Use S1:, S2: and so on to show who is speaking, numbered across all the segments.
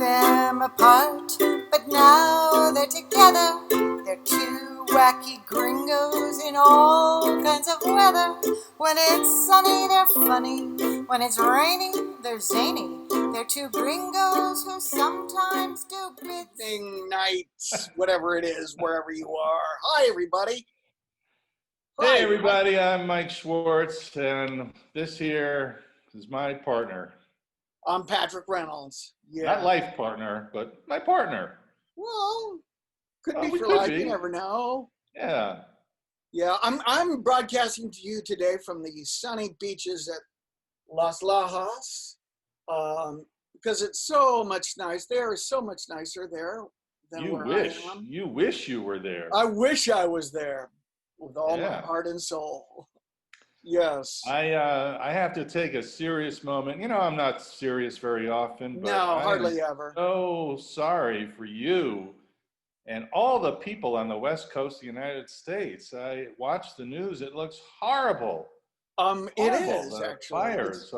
S1: them apart, but now they're together. They're two wacky gringos in all kinds of weather. When it's sunny, they're funny. When it's rainy, they're zany. They're two gringos who sometimes do bits.
S2: Night, whatever it is, wherever you are. Hi, everybody.
S3: Hey, everybody. I'm Mike Schwartz, and this here is my partner.
S2: I'm Patrick Reynolds. Yeah.
S3: Not life partner, but my partner.
S2: Well, could be
S3: we
S2: for
S3: could
S2: life.
S3: be.
S2: You never know.
S3: Yeah.
S2: Yeah, I'm broadcasting to you today from the sunny beaches at Las Lajas, because it's so much nice. There is so much nicer there than where I am.
S3: You wish you were there.
S2: I wish I was there with all my heart and soul. Yes.
S3: I have to take a serious moment. You know, I'm not serious very often, but
S2: no, hardly ever.
S3: So sorry for you and all the people on the West Coast of the United States. I watched the news. It looks horrible.
S2: It is
S3: The
S2: actually.
S3: fires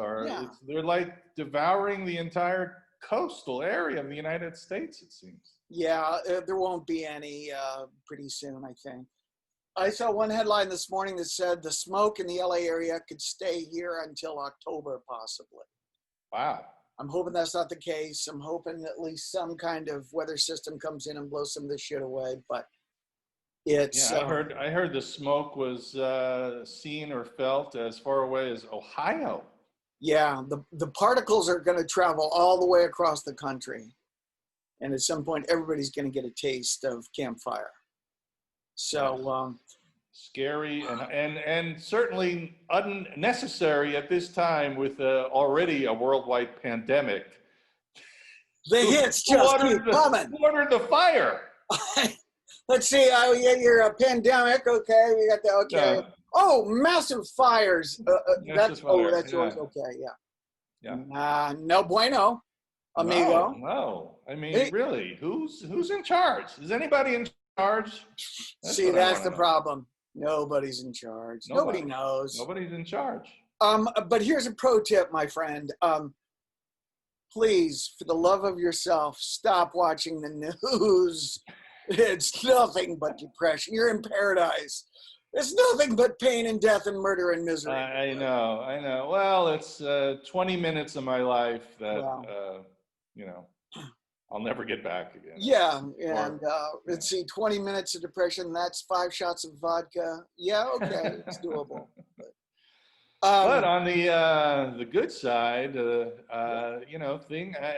S3: they're like devouring the entire coastal area of the United States, it seems.
S2: Yeah, there won't be any pretty soon, I think. I saw one headline this morning that said the smoke in the LA area could stay here until October, possibly.
S3: Wow.
S2: I'm hoping that's not the case. I'm hoping at least some kind of weather system comes in and blows some of this shit away, but it's...
S3: Yeah, I heard the smoke was seen or felt as far away as Ohio.
S2: Yeah, the particles are going to travel all the way across the country. And at some point, everybody's going to get a taste of campfire. So...
S3: scary and certainly unnecessary at this time with already a worldwide pandemic.
S2: The hits just keep coming.
S3: Who ordered the fire?
S2: Let's see. You're a pandemic. Okay, we got that. Okay. Yeah. Oh, massive fires. That's yours. Okay. Yeah. No bueno, amigo.
S3: No. I mean, really, who's in charge? Is anybody in charge?
S2: That's the problem. Nobody's in charge. Nobody knows.
S3: Nobody's in charge.
S2: But here's a pro tip, my friend. Please, for the love of yourself, stop watching the news. It's nothing but depression. You're in paradise. It's nothing but pain and death and murder and misery.
S3: I know. Well, it's 20 minutes of my life that, I'll never get back again.
S2: Yeah, and let's see, 20 minutes of depression, that's 5 shots of vodka. Yeah, okay, it's doable.
S3: But on the good side,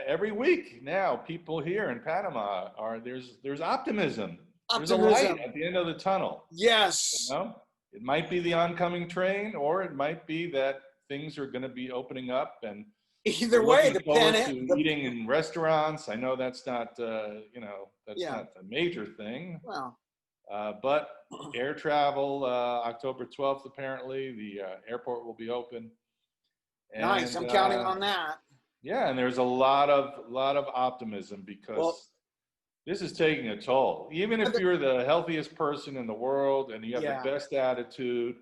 S3: every week now, people here in Panama there's optimism. There's a light at the end of the tunnel.
S2: Yes.
S3: It might be the oncoming train, or it might be that things are going to be opening up and
S2: either way,
S3: eating in restaurants. I know that's not, not a major thing.
S2: Well,
S3: but air travel, October 12th, apparently, the airport will be open. And,
S2: nice. I'm counting on that.
S3: Yeah, and there's a lot of optimism because this is taking a toll. Even if you're the healthiest person in the world and you have the best attitude,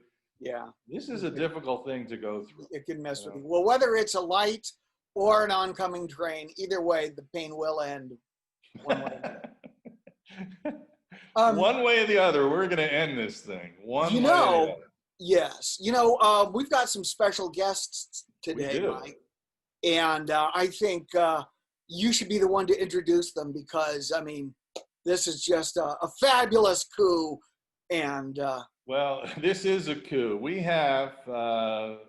S3: this is a difficult thing to go through.
S2: It can mess with you. Well, whether it's a light or an oncoming train, either way, the pain will end one way.
S3: One way or the other, we're going to end this thing.
S2: Yes. We've got some special guests today, Mike. And I think you should be the one to introduce them because, I mean, this is just a fabulous coup. And...
S3: well, this is a coup. We have the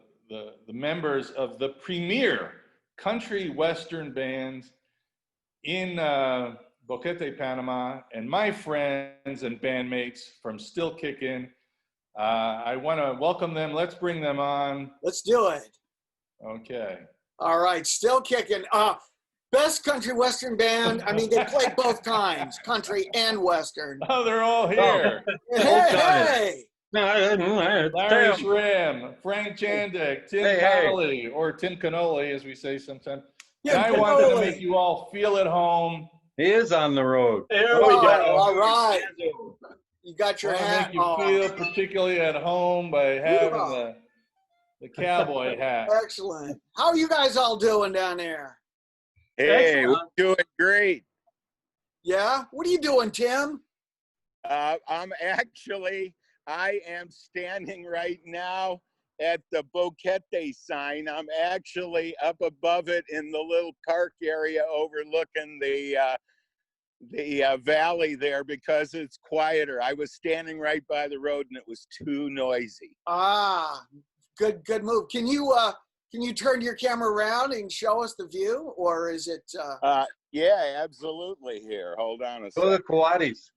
S3: members of the premier country western band in Boquete, Panama, and my friends and bandmates from Still Kickin. I want to welcome them. Let's bring them on.
S2: Let's do it.
S3: Okay.
S2: All right, Still Kickin. Best country western band. I mean, they play both kinds, country and western.
S3: Oh, they're all here.
S2: Hey!
S3: Larry Schramm, Frank Jandek, Tim Connolly, or Tim Cannoli, as we say sometimes. And I wanted to make you all feel at home.
S4: He is on the road.
S2: There we go. All right. You got your hat on.
S3: Make you feel particularly at home by having the cowboy hat.
S2: Excellent. How are you guys all doing down there?
S4: Hey, we're doing great.
S2: Yeah? What are you doing, Tim?
S4: I am standing right now at the Boquete sign. I'm actually up above it in the little park area overlooking the valley there because it's quieter. I was standing right by the road and it was too noisy.
S2: Ah, good move. Can you turn your camera around and show us the view, or is it?
S4: Yeah, absolutely. Here, hold on a
S5: Go to
S4: second.
S5: the Coates.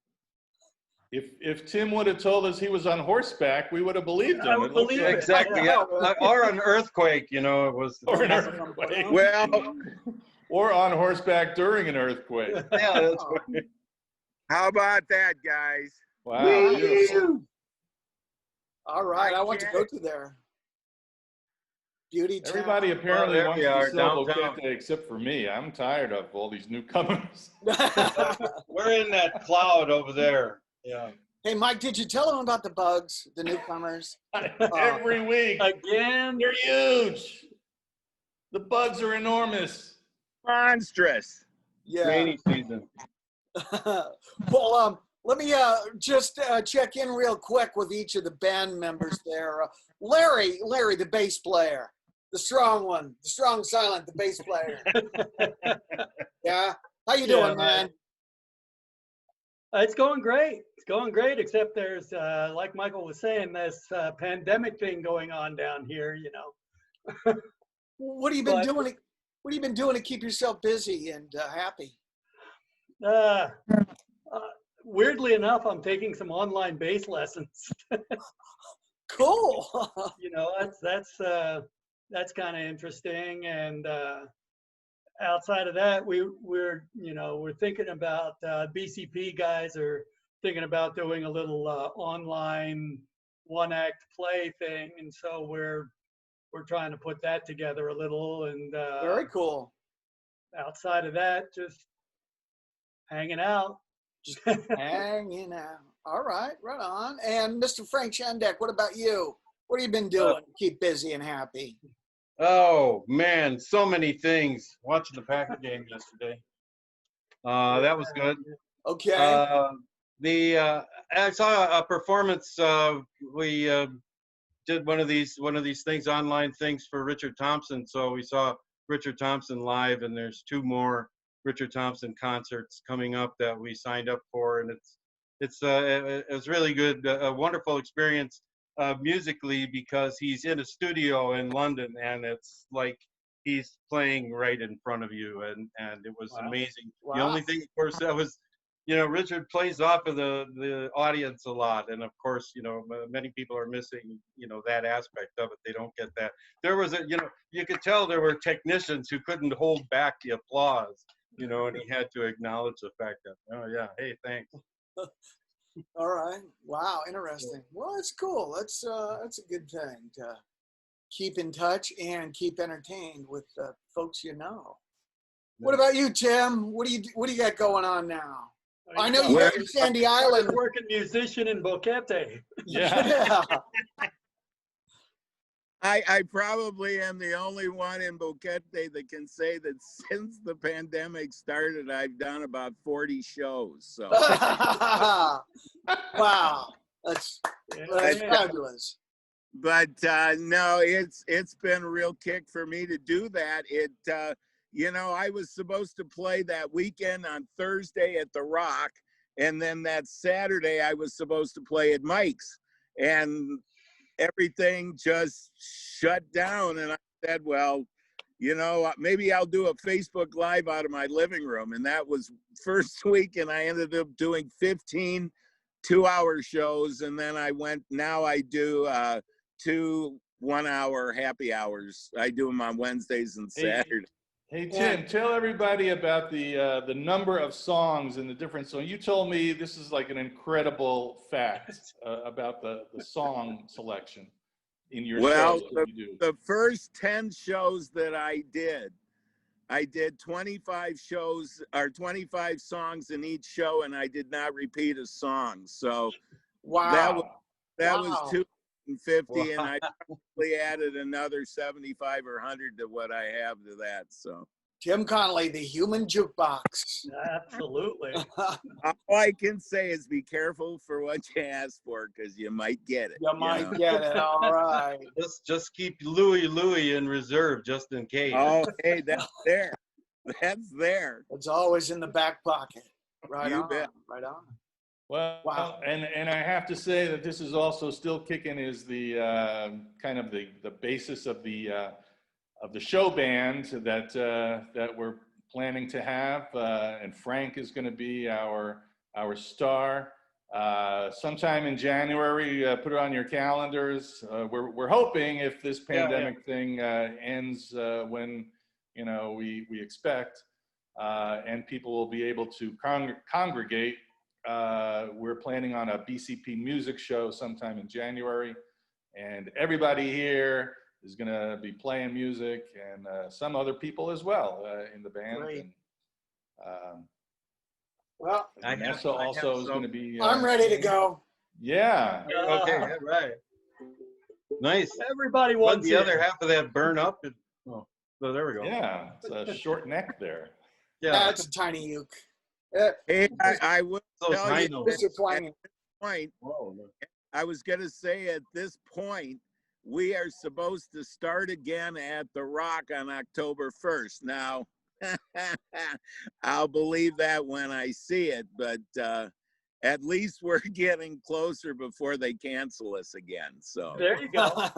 S3: If Tim would have told us he was on horseback, we would have believed him.
S6: I would believe it.
S5: Exactly. Yeah. Or an earthquake, you know, it was.
S3: Or an earthquake.
S4: Well,
S3: Or on horseback during an earthquake.
S5: Yeah, that's right.
S4: how about that, guys?
S3: Wow. Beautiful.
S2: All right, I want to go to there. Beauty town.
S3: Everybody apparently
S5: there
S3: wants
S5: we
S3: to
S5: are,
S3: sell
S5: downtown.
S3: Boquete except for me. I'm tired of all these newcomers.
S5: We're in that cloud over there. Yeah.
S2: Hey, Mike, did you tell them about the bugs, the newcomers?
S3: Every week.
S6: Again,
S3: They're huge. The bugs are enormous.
S4: Monstrous.
S2: Yeah.
S5: Rainy season.
S2: Well, let me just check in real quick with each of the band members there. Larry, the bass player, the strong one, the strong silent, the bass player. Yeah, how you doing, man?
S6: it's going great. It's going great, except there's, like Michael was saying, this pandemic thing going on down here, you know.
S2: What have you been doing? What have you been doing to keep yourself busy and happy?
S6: Weirdly enough, I'm taking some online bass lessons.
S2: Cool.
S6: You know, that's kind of interesting. And outside of that, we're thinking about BCP guys are thinking about doing a little online one-act play thing, and so we're trying to put that together a little. And
S2: Very cool.
S6: outside of that, just hanging out.
S2: Just hanging out. All right, right on. And Mr. Frank Shandek, what about you? What have you been doing to keep busy and happy?
S5: Oh man, so many things. Watching the Packer game yesterday. That was good.
S2: Okay.
S5: I saw a performance. We did one of these things, online things for Richard Thompson. So we saw Richard Thompson live, and there's 2 more Richard Thompson concerts coming up that we signed up for, and it was really good, a wonderful experience musically, because he's in a studio in London, and it's like he's playing right in front of you, and it was amazing.
S2: Wow.
S5: The only thing, of course, that was, you know, Richard plays off of the audience a lot, and of course, you know, many people are missing, you know, that aspect of it. They don't get that. There was you could tell there were technicians who couldn't hold back the applause, you know, and he had to acknowledge the fact that, oh yeah, hey, thanks.
S2: All right. Wow. Interesting. Well, it's cool. That's a good thing to keep in touch and keep entertained with folks you know. What about you, Tim? What do you got going on now? I know you're in Sandy Island.
S6: Working musician in Boquete.
S3: Yeah.
S4: I probably am the only one in Boquete that can say that since the pandemic started, I've done about 40 shows. So.
S2: Wow, that's fabulous.
S4: But no, it's been a real kick for me to do that. I was supposed to play that weekend on Thursday at the Rock, and then that Saturday I was supposed to play at Mike's, and everything just shut down. And I said, well, maybe I'll do a Facebook Live out of my living room. And that was first week, and I ended up doing 15 2-hour shows. And then now I do 2 1-hour happy hours. I do them on Wednesdays and Saturdays.
S3: Hey Tim, tell everybody about the number of songs and the different songs. You told me this is like an incredible fact about the song selection in your shows that you do.
S4: The first 10 shows that I did 25 shows or 25 songs in each show, and I did not repeat a song. So
S2: wow,
S4: that was 250, and I probably added another 75 or 100 to what I have to that. So
S2: Tim Connolly, the human jukebox.
S6: Absolutely.
S4: All I can say is be careful for what you ask for, because you might get it.
S2: You might get it. All right.
S5: Just keep Louie in reserve just in case.
S4: Oh, hey, that's there. That's there.
S2: It's always in the back pocket. Right
S4: You
S2: on.
S4: bet.
S2: Right on.
S3: Well,
S2: Wow.
S3: and I have to say that this is also still Kickin is the kind of the basis of the show band that we're planning to have, and Frank is going to be our star sometime in January. Put it on your calendars. We're hoping, if this pandemic thing ends when we expect, and people will be able to congregate. We're planning on a BCP music show sometime in January, and everybody here is going to be playing music, and some other people as well in the band.
S2: Great.
S3: And,
S2: Well,
S3: Vanessa also is going to be.
S2: I'm ready to go.
S3: Yeah.
S5: Okay, all right. Nice.
S6: Everybody
S5: Let
S6: wants
S5: the
S6: it.
S5: other half of that burn up. So there we go.
S3: Yeah. It's a short neck there.
S5: Yeah.
S2: That's a tiny uke.
S4: Hey, I will
S5: Those
S4: tell
S5: high
S4: you
S5: notes.
S2: Mr. Twanging.
S4: point.
S5: Whoa.
S4: I was going to say, at this point, we are supposed to start again at the Rock on October 1st. Now, I'll believe that when I see it, but at least we're getting closer before they cancel us again. So
S6: There you go.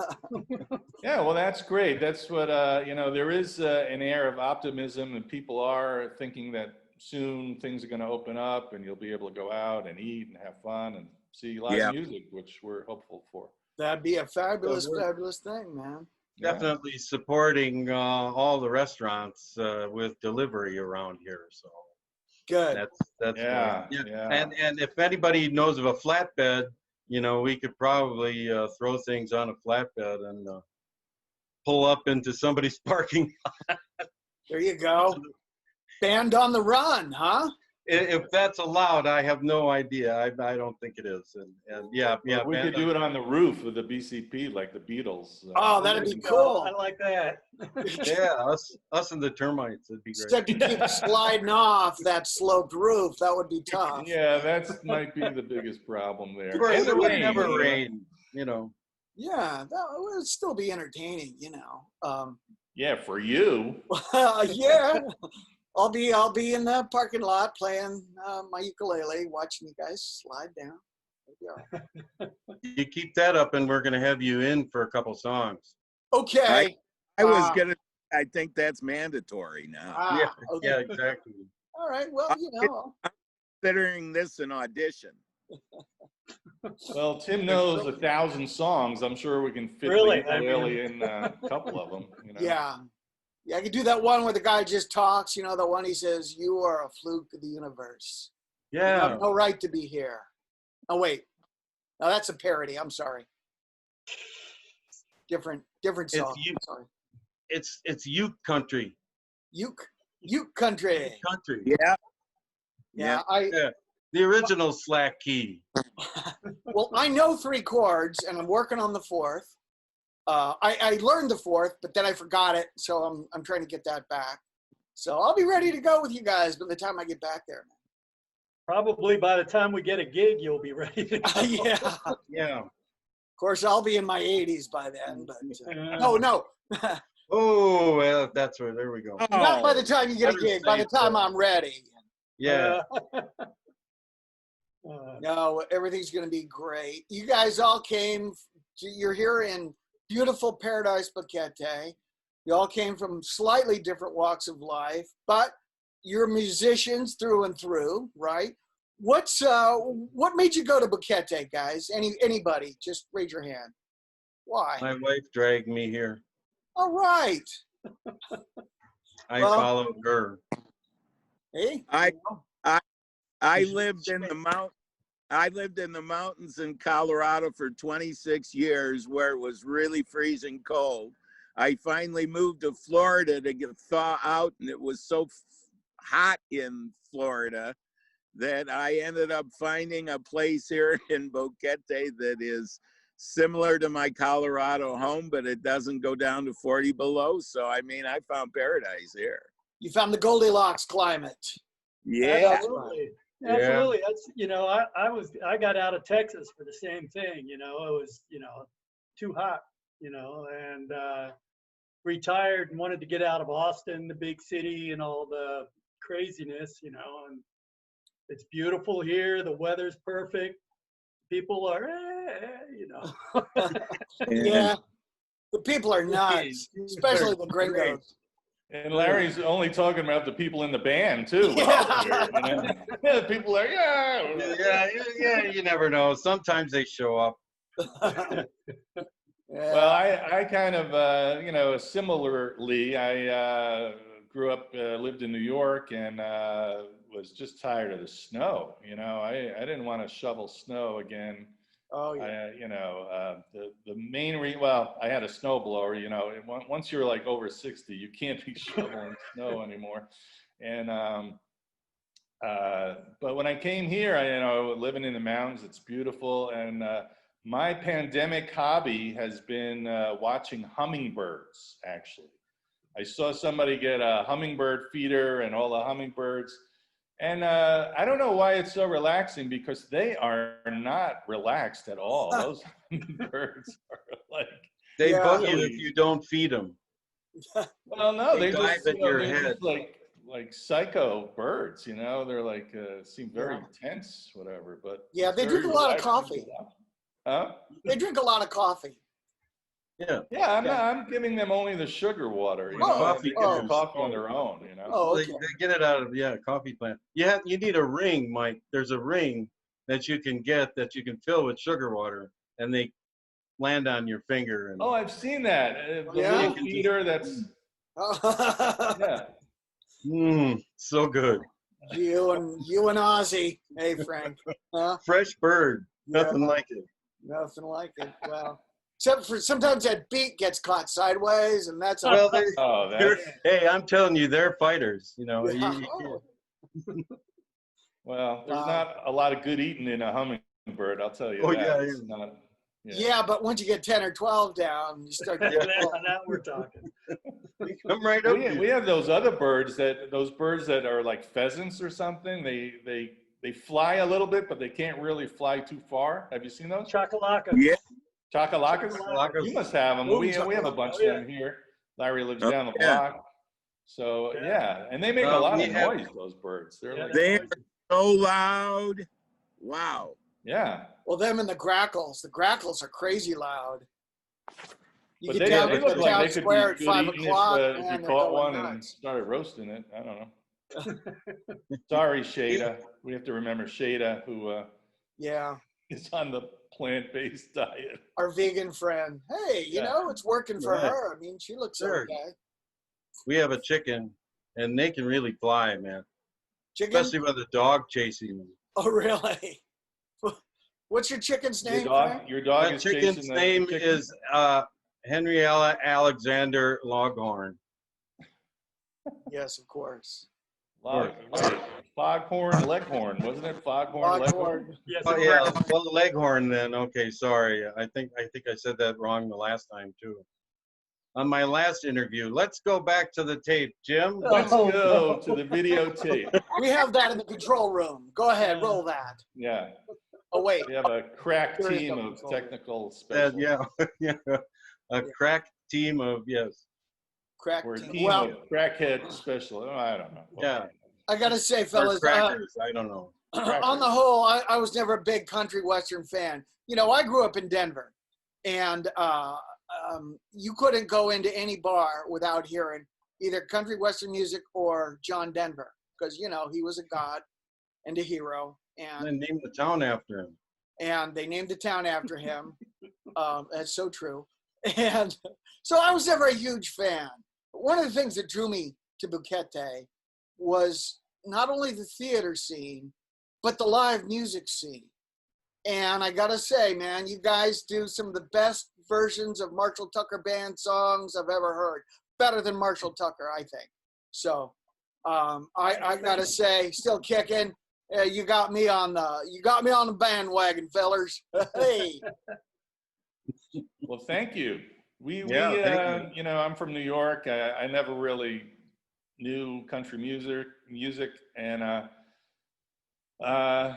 S3: Yeah, well, that's great. That's what, there is an air of optimism, and people are thinking that soon things are going to open up and you'll be able to go out and eat and have fun and see live music, which we're hopeful for.
S2: That'd be a fabulous, fabulous thing, man.
S5: Definitely supporting all the restaurants with delivery around here. So
S2: Good.
S5: that's
S3: Yeah,
S5: great.
S3: yeah.
S5: And if anybody knows of a flatbed, we could probably throw things on a flatbed and pull up into somebody's parking.
S2: There you go. Band on the run, huh?
S5: If that's allowed, I have no idea. I don't think it is. And yeah.
S3: We could do it on the roof with the BCP, like the Beatles.
S2: Oh, that'd be cool.
S6: I like that.
S5: Yeah, us and the termites. It'd be great.
S2: Except you keep sliding off that sloped roof. That would be tough.
S3: Yeah, that might be the biggest problem there.
S5: Of course,
S3: And the
S5: it would
S3: rain,
S5: never rain.
S2: Yeah, that would still be entertaining,
S3: Yeah, for you.
S2: Yeah. I'll be in the parking lot playing my ukulele, watching you guys slide down. There you go.
S5: You keep that up, and we're going to have you in for a couple songs.
S2: Okay.
S4: I was gonna. I think that's mandatory now.
S2: Okay.
S5: Yeah, exactly.
S2: All right. Well,
S4: Considering this an audition.
S3: Well, Tim knows 1,000 songs. I'm sure we can fit
S6: Really?
S3: the ukulele in a couple of them.
S2: Yeah. Yeah, I could do that one where the guy just talks, the one he says, "You are a fluke of the universe. You
S5: Yeah.
S2: have no right to be here." Oh, wait. No, that's a parody. I'm sorry. Different song. Sorry.
S5: It's uke country.
S2: Uke country.
S5: Country.
S4: Yeah.
S2: Yeah.
S5: The original slack key.
S2: Well, I know 3 chords, and I'm working on the 4th. I learned the 4th, but then I forgot it, so I'm trying to get that back. So I'll be ready to go with you guys by the time I get back there.
S6: Probably by the time we get a gig, you'll be ready to go.
S2: Yeah.
S5: Yeah.
S2: Of course, I'll be in my 80s by then. But no.
S5: Oh, well, that's right. There we go.
S2: Not by the time you get a gig. By the time I'm ready.
S5: Yeah.
S2: No, everything's going to be great. You guys all came. You're here in beautiful Paradise Boquete. You all came from slightly different walks of life, but you're musicians through and through, right? What made you go to Boquete, guys? Anybody? Just raise your hand. Why?
S5: My wife dragged me here.
S2: All right.
S5: I followed her.
S2: Hey.
S4: I lived in the mountains in Colorado for 26 years, where it was really freezing cold. I finally moved to Florida to get thaw out, and it was so hot in Florida that I ended up finding a place here in Boquete that is similar to my Colorado home, but it doesn't go down to 40 below. So, I found paradise here.
S2: You found the Goldilocks climate.
S4: Yeah.
S6: Absolutely.
S5: Yeah.
S6: Absolutely. That's, I got out of Texas for the same thing, it was, too hot, and retired and wanted to get out of Austin, the big city, and all the craziness, and it's beautiful here. The weather's perfect. People are,
S2: Yeah. The people are nuts, especially the gringos.
S3: And Larry's only talking about the people in the band too.
S2: Yeah.
S3: Yeah, people are,
S5: Yeah, you never know. Sometimes they show up.
S3: Well, I kind of, similarly, I grew up, lived in New York, and was just tired of the snow. I didn't want to shovel snow again.
S2: Oh yeah.
S3: The main well, I had a snow blower. Once you're like over 60, you can't be shoveling snow anymore. And but when I came here, living in the mountains, it's beautiful. And my pandemic hobby has been watching hummingbirds. Actually, I saw somebody get a hummingbird feeder and all the hummingbirds. And I don't know why it's so relaxing, because they are not relaxed at all. Those birds are like,
S5: They bug you if you don't feed them.
S3: well, no,
S5: They
S3: they
S5: dive
S3: just,
S5: at your
S3: they're
S5: head.
S3: just like psycho birds. They're like seem very tense, whatever. But
S2: Yeah, they
S3: very
S2: drink a lot of
S3: relaxing.
S2: coffee.
S3: Huh?
S2: They drink a lot of coffee.
S3: Yeah, I'm giving them only the sugar water.
S5: Coffee
S3: they get the
S5: juice.
S3: coffee on their own.
S2: Oh,
S5: They
S2: okay.
S5: get it out of coffee plant. You need a ring, Mike. There's a ring that you can get that you can fill with sugar water, and they land on your finger. And
S3: Oh, I've seen that. The
S2: Yeah?
S3: little feeder. That's
S5: so good.
S2: You and Ozzy. Hey, Frank. Huh?
S5: Fresh bird.
S2: Yeah.
S5: Nothing like it.
S2: Nothing like it. Well, except for sometimes that beak gets caught sideways, and that's
S5: Well, hey, I'm telling you, they're fighters.
S2: Yeah.
S3: well, there's not a lot of good eating in a hummingbird. I'll tell you that.
S5: Yeah,
S3: It's not,
S2: Yeah, but once you get 10 or 12 down, you start getting
S6: now we're talking.
S5: Come right up.
S3: we have those other birds those birds that are like pheasants or something. They fly a little bit, but they can't really fly too far. Have you seen those?
S6: Chakalaka.
S4: Yeah.
S3: Chacalacas?
S5: Chacalacas.
S3: You must have them. We have a bunch of them here. Larry lives down the block. So yeah, and they make a lot of noise. Those birds.
S4: They're so loud. Wow.
S3: Yeah.
S2: Well, them and the grackles. The grackles are crazy loud. You
S3: But
S2: get
S3: they
S2: down to
S3: look
S2: the
S3: like
S2: town
S3: they could
S2: square at
S3: be
S2: 5
S3: good eating
S2: o'clock.
S3: if
S2: Man,
S3: you
S2: they're
S3: caught
S2: going
S3: one and
S2: nuts.
S3: started roasting it. I don't know. Sorry, Shada. We have to remember Shada, who
S2: Yeah,
S3: is on the plant-based diet.
S2: our vegan friend. Hey, you know, it's working for
S5: Yeah.
S2: her. I mean, she looks
S5: Sure.
S2: okay.
S5: We have a chicken, and they can really fly, man.
S2: Chicken?
S5: Especially with a dog chasing them.
S2: Oh, really? What's your chicken's name, Frank?
S3: Your dog
S5: That
S3: is
S5: chicken's
S3: chasing
S5: name
S3: the chicken?
S5: is Henriella Alexander Loghorn.
S2: Yes, of course.
S3: Foghorn Leghorn, wasn't it? Foghorn Leghorn.
S2: Foghorn.
S6: Yes,
S5: Oh yeah, well Leghorn then. Okay, sorry. I think I said that wrong the last time too. On my last interview. Let's go back to the tape, Jim.
S3: Let's go to the videotape.
S2: We have that in the control room. Go ahead, roll that.
S3: Yeah.
S2: Oh, wait.
S3: We have a crack
S2: There you
S3: team
S2: go.
S3: of technical specialists.
S5: Yeah, a crack team of
S2: Crack
S3: We're a
S2: team.
S3: team
S2: Well,
S3: of crackhead specialists. Oh, I don't know.
S5: Yeah.
S2: I got to say,
S5: Or
S2: fellas,
S5: crackers. I don't know.
S2: on the whole, I was never a big country western fan. You know, I grew up in Denver, and you couldn't go into any bar without hearing either country western music or John Denver, because, you know, he was a god and a hero.
S5: And then name the town after him.
S2: And they named the town after him. That's so true. And so I was never a huge fan. But one of the things that drew me to Boquete was not only the theater scene, but the live music scene. And I gotta say, man, you guys do some of the best versions of Marshall Tucker Band songs I've ever heard. Better than Marshall Tucker, I think. So I gotta say, still kicking. You got me on the bandwagon, fellers. Hey.
S3: Well, thank you.
S5: Thank you.
S3: You know, I'm from New York. I never really new country music, and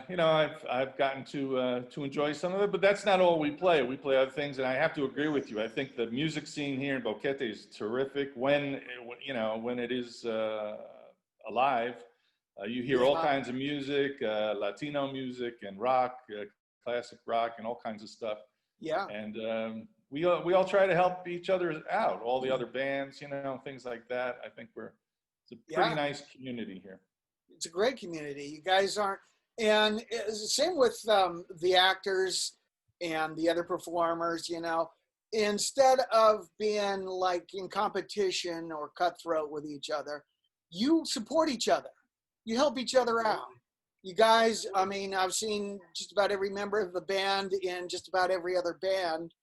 S3: you know, I've gotten to enjoy some of it, but that's not all we play. We play other things, and I have to agree with you. I think the music scene here in Boquete is terrific when you know, when it is alive. You hear all kinds of music, Latino music and rock, classic rock, and all kinds of stuff.
S2: Yeah.
S3: And we all try to help each other out. All the other bands, you know, things like that. I think it's a pretty nice community here.
S2: It's a great community. You guys aren't, and it's the same with the actors and the other performers, you know, instead of being like in competition or cutthroat with each other, you support each other. You help each other out. You guys, I mean, I've seen just about every member of the band in just about every other band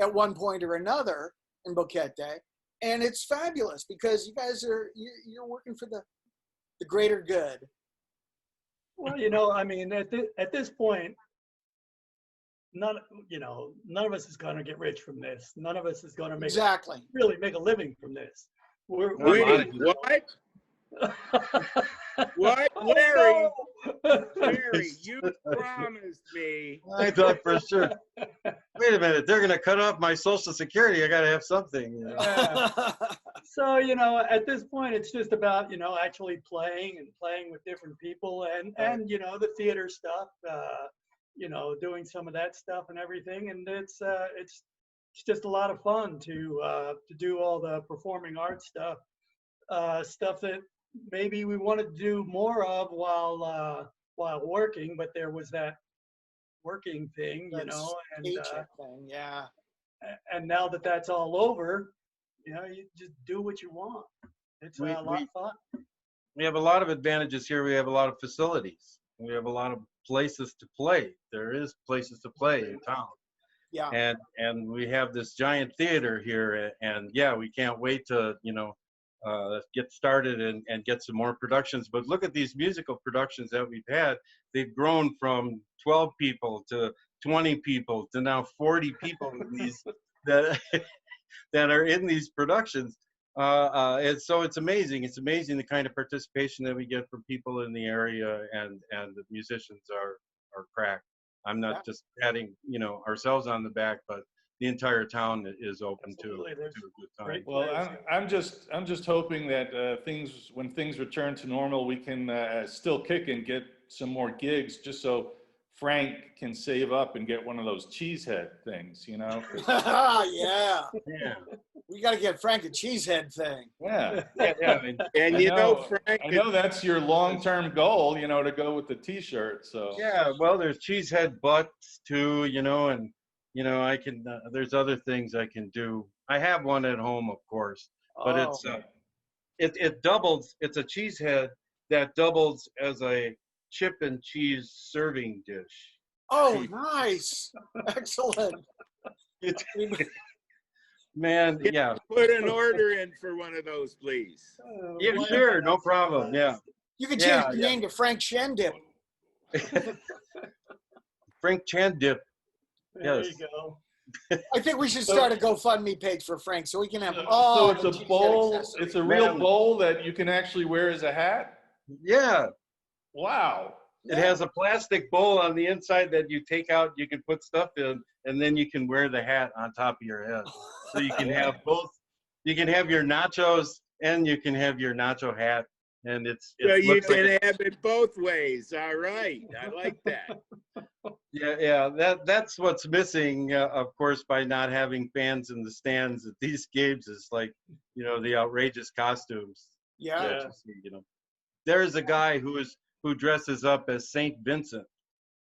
S2: at one point or another in Boquete. And it's fabulous because you guys you're working for the greater good.
S6: Well, you know, I mean, at this point, none of us is going to get rich from this. None of us is going to really make a living from this.
S4: Wait, what? What? Larry, Larry, you promised me.
S5: I thought for sure. Wait a minute, they're going to cut off my Social Security. I got to have something. You know?
S6: Yeah. So, you know, at this point, it's just about, you know, actually playing with different people and you know, the theater stuff, you know, doing some of that stuff and everything. And it's just a lot of fun to do all the performing arts stuff, stuff that maybe we wanted to do more of while working, but there was that working thing, you know, and
S2: thing, yeah.
S6: And now that that's all over, you know, you just do what you want. It's a lot of fun.
S5: We have a lot of advantages here. We have a lot of facilities. We have a lot of places to play. There is places to play in town.
S2: Yeah.
S5: And we have this giant theater here, and yeah, we can't wait to, you know, get started and get some more productions. But look at these musical productions that we've had. They've grown from 12 people to 20 people to now 40 people in these that are in these productions. And so it's amazing. It's amazing the kind of participation that we get from people in the area, and the musicians are cracked. I'm not just patting, you know, ourselves on the back, but the entire town is open to a good time.
S3: Well, I'm just hoping that when things return to normal, we can still kick and get some more gigs, just so Frank can save up and get one of those cheesehead things, you know?
S2: Yeah.
S5: Yeah.
S2: We got to get Frank a cheesehead thing.
S3: Yeah.
S4: And you know, Frank,
S3: I know that's your long-term goal, you know, to go with the T-shirt. So
S5: yeah, well, there's cheesehead butts too, you know, and you know, I can. There's other things I can do. I have one at home, of course, but it doubles. It's a cheesehead that doubles as a chip and cheese serving dish.
S2: Oh, nice! Excellent.
S5: Man, yeah.
S4: Put an order in for one of those, please.
S5: Yeah, sure, no problem. Yeah.
S2: You can change the name to Frank Shendip.
S5: Frank Chandip.
S6: There you go.
S2: I think we should start a GoFundMe page for Frank so we can have
S3: so it's a bowl. It's a real bowl that you can actually wear as a hat.
S5: Yeah.
S3: Wow.
S5: It has a plastic bowl on the inside that you take out. You can put stuff in, and then you can wear the hat on top of your head. So you can have both. You can have your nachos and you can have your nacho hat, and
S4: so you can have it both ways. All right, I like that.
S5: Yeah. That's what's missing, of course, by not having fans in the stands at these games. Is like, you know, the outrageous costumes.
S2: Yeah.
S5: You know, there's a guy who dresses up as Saint Vincent,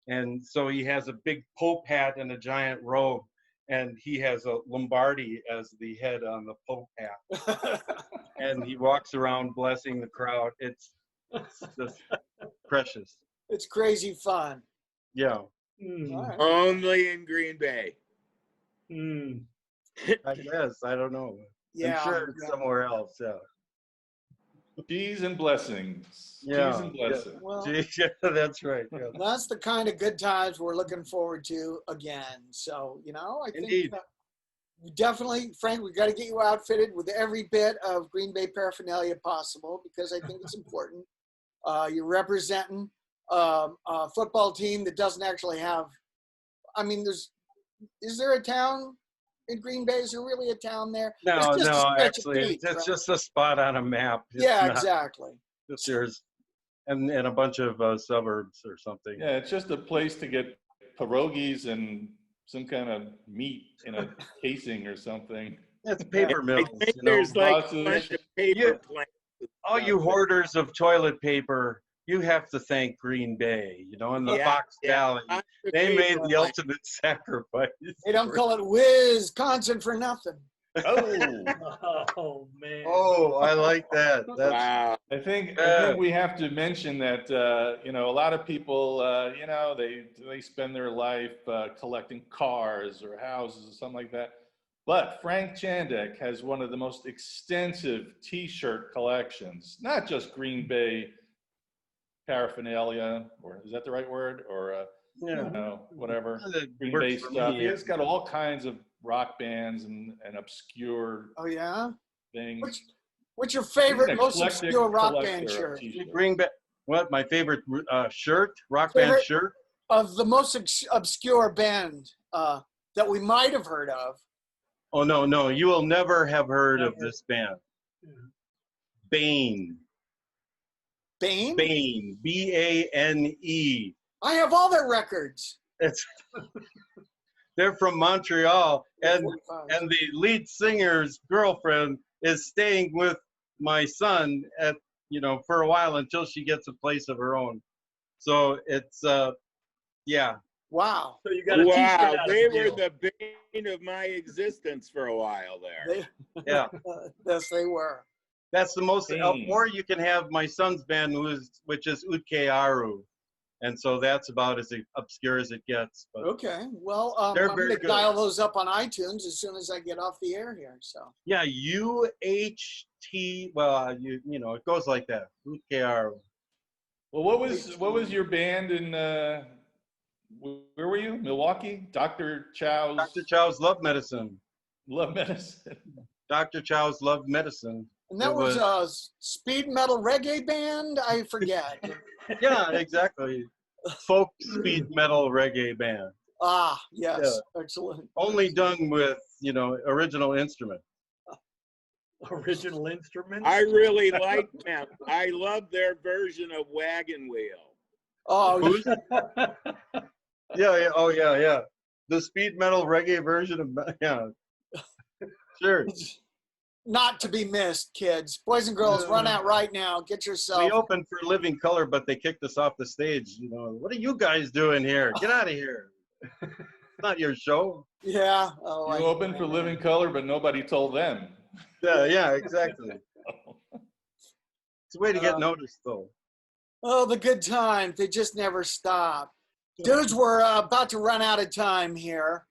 S5: and so he has a big Pope hat and a giant robe, and he has a Lombardi as the head on the Pope hat, and he walks around blessing the crowd. It's just precious.
S2: It's crazy fun.
S5: Yeah.
S2: Right.
S4: Only in Green Bay.
S5: I guess. I don't know.
S2: Yeah.
S5: I'm sure it's somewhere else. Yeah.
S3: Cheese and blessings.
S5: Yeah.
S3: Cheese and blessings.
S5: Yeah.
S2: Well,
S5: Yeah, that's right. Yeah.
S2: that's the kind of good times we're looking forward to again. So, you know, I think definitely, Frank, we got to get you outfitted with every bit of Green Bay paraphernalia possible because I think it's important. You're representing a football team that doesn't actually have. I mean, is there a town in Green Bay? Is there really a town there?
S5: No,
S2: It's just a
S5: no,
S2: stretch of
S5: actually,
S2: peak,
S5: it's
S2: right?
S5: just a spot on a map. It's
S2: Yeah,
S5: not,
S2: exactly.
S5: there's and a bunch of suburbs or something.
S3: Yeah, it's just a place to get pierogies and some kind of meat in a casing or something.
S5: It's paper
S4: I
S5: mills,
S4: think
S5: you know.
S4: there's like a
S3: Sausage.
S4: bunch of paper
S5: Yeah.
S4: plants.
S5: All you hoarders of toilet paper, you have to thank Green Bay, you know, and the
S4: Yeah,
S5: Fox
S4: yeah.
S5: Valley.
S4: Lots of
S5: They made
S4: paper
S5: the
S4: plants.
S5: ultimate sacrifice.
S2: They don't call it Wisconsin for nothing.
S3: Oh,
S6: Oh, man.
S5: Oh, I like that. That's
S4: Wow.
S3: I think
S5: Yeah.
S3: we have to mention that you know, a lot of people you know, they spend their life collecting cars or houses or something like that. But Frank Chandek has one of the most extensive T-shirt collections, not just Green Bay paraphernalia, or is that the right word? Or you know, whatever. Green
S5: works
S3: Bay
S5: for
S3: stuff.
S5: me.
S3: He's got all kinds of rock bands and obscure
S2: Oh yeah.
S3: things.
S2: What's your
S3: He's
S2: favorite,
S3: an
S2: most
S3: eclectic
S2: obscure rock
S3: collector
S2: band
S3: of
S2: shirt?
S3: T-shirts.
S5: Green Bay. What my favorite shirt? Rock band
S2: Favorite-
S5: shirt?
S2: Of the most obscure band that we might have heard of.
S5: Oh no, you will never have heard of
S6: Never.
S5: this band. Bane.
S2: Bane?
S5: Bane. B-A-N-E.
S2: I have all their records.
S5: It's they're from Montreal, and
S2: 45.
S5: the lead singer's girlfriend is staying with my son at for a while until she gets a place of her own. So it's yeah.
S2: Wow.
S6: So you got a t-shirt
S4: Wow,
S6: out of
S4: they
S6: the
S4: were
S6: deal.
S4: the bane of my existence for a while there.
S5: Yeah.
S2: Yes, they were.
S5: That's the most,
S3: Bane.
S5: or you can have my son's band, which is Utkearu. And so that's about as obscure as it gets. But
S2: Okay. Well,
S5: They're
S2: I'm
S5: very
S2: going to
S5: good.
S2: dial those up on iTunes as soon as I get off the air here. So.
S5: yeah, UHT, well, you know, it goes like that. Utkearu.
S3: Well, what was your band in where were you? Milwaukee? Dr. Chow's
S5: Dr. Chow's Love Medicine.
S3: Love Medicine.
S5: Dr. Chow's Love Medicine.
S2: And that
S5: It
S2: was a speed metal reggae band? I forget.
S5: Yeah, exactly. Folk speed metal reggae band.
S2: Ah, yes. Excellent.
S5: Only done with, original instrument.
S6: Original instruments.
S4: I really like them. I love their version of Wagon Wheel.
S2: Oh,
S5: Who's? Yeah. Oh, yeah. The speed metal reggae version of, yeah. Sure.
S2: not to be missed, kids. Boys and girls, run out right now. Get yourself.
S5: We opened for Living Color, but they kicked us off the stage. What are you guys doing here? Get out of here. It's not your show.
S2: Yeah. Oh,
S3: You opened for Living Color, but nobody told them.
S5: Yeah, exactly. It's a way to get noticed, though.
S2: Oh, the good times. They just never stop. Dudes, we're about to run out of time here.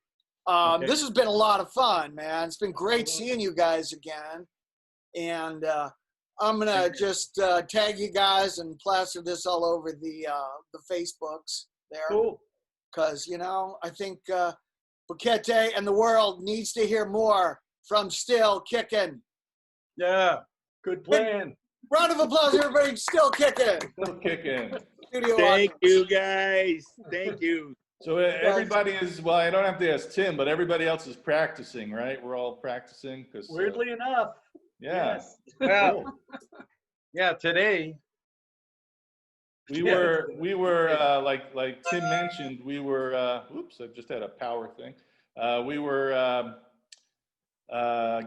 S5: Okay.
S2: This has been a lot of fun, man. It's been great seeing you guys again. And I'm going to just tag you guys and plaster this all over the Facebooks there.
S6: Cool.
S2: Because, I think Boquete and the world needs to hear more from Still Kickin.
S5: Yeah.
S6: Good plan.
S2: Round of applause, everybody. Still Kickin.
S3: Still kicking.
S2: Studio
S4: Thank
S2: audience.
S4: you, guys. Thank you.
S3: So everybody is, well, I don't have to ask Tim, but everybody else is practicing, right? We're all practicing. Cause,
S6: Weirdly enough.
S3: yeah.
S6: Yes.
S5: Well, yeah, today.
S3: We were like Tim mentioned, we were, oops, I just had a power thing. We were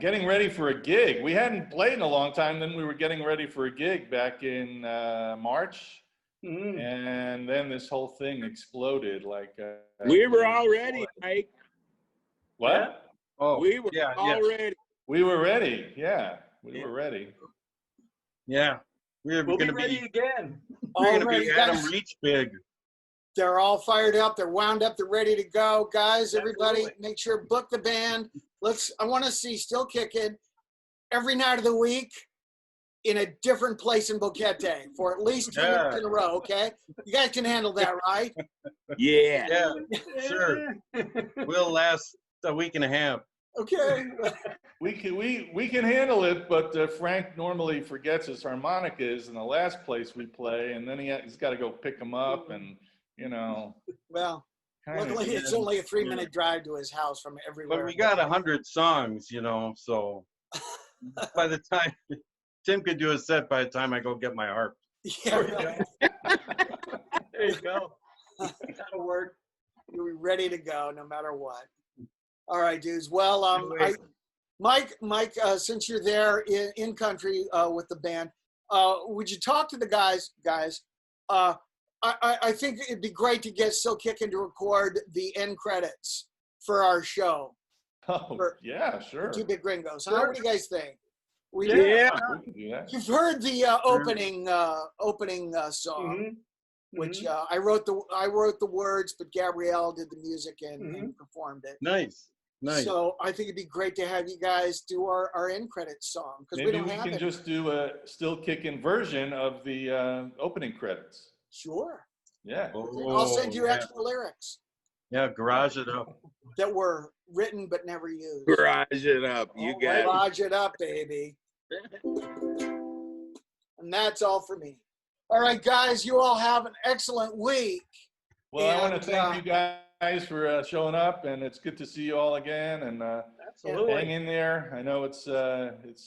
S3: getting ready for a gig. We hadn't played in a long time. Then we were getting ready for a gig back in March.
S6: Mm.
S3: And then this whole thing exploded.
S4: We were all ready, Mike.
S3: What?
S5: Oh,
S4: We were
S5: yeah,
S4: all
S5: yeah.
S4: ready.
S3: We were ready. Yeah, we were ready.
S5: Yeah. We're
S6: We'll
S5: going
S6: be
S5: to
S6: ready
S5: be,
S6: again.
S5: we're gonna
S2: Already,
S5: be Adam
S2: guys.
S5: Reach big.
S2: They're all fired up. They're wound up. They're ready to go. Guys, everybody,
S6: Absolutely.
S2: make sure book the band. I want to see Still Kickin' every night of the week in a different place in Boquete for at least 2
S5: Yeah.
S2: weeks in a row, okay? You guys can handle that, right?
S4: Yeah.
S5: Yeah, sure. We'll last a week and a half.
S2: Okay.
S3: We can handle it, but Frank normally forgets his harmonicas in the last place we play, and then he's got to go pick them up, and you know.
S2: Well,
S3: kinda,
S2: luckily it's only a 3-minute drive to his house from everywhere.
S5: But we got 100 songs, you know, so by the time Tim could do a set by the time I go get my harp.
S2: Yeah, right.
S6: There you go. That'll work.
S2: You'll be ready to go no matter what. All right, dudes. Well, Mike, since you're there in country with the band, would you talk to the guys? I think it'd be great to get Still Kickin' to record the end credits for our show.
S3: Oh, yeah, sure.
S2: Two Bit Gringos. Huh? What do you guys think?
S3: We can do that.
S2: You've heard the opening song,
S6: Mhm.
S2: which I wrote the words, but Gabrielle did the music and performed it.
S5: Nice.
S2: So I think it'd be great to have you guys do our end credits song because we
S3: Maybe
S2: don't
S3: we
S2: have
S3: can
S2: it.
S3: just do a Still Kickin' version of the opening credits.
S2: Sure.
S3: Yeah.
S2: I'll send you extra lyrics
S5: Yeah, garage it up.
S2: that were written but never used.
S4: Garage it up. You got it.
S2: Garage it up, baby. And that's all for me. All right, guys, you all have an excellent week.
S3: Well, I want
S2: And,
S3: to thank you guys for showing up, and it's good to see you all again. And
S6: Absolutely.
S3: hang in there. I know it's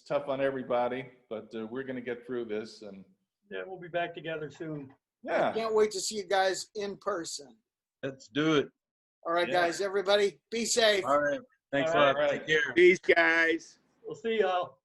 S3: tough on everybody, but we're going to get through this. And
S6: Yeah, we'll be back together soon.
S3: yeah,
S2: Can't wait to see you guys in person.
S5: Let's do it.
S2: All right, guys, everybody, be safe.
S5: All right. Thanks a
S6: All
S5: lot.
S3: right.
S5: Take care.
S4: Peace, guys.
S6: We'll see y'all.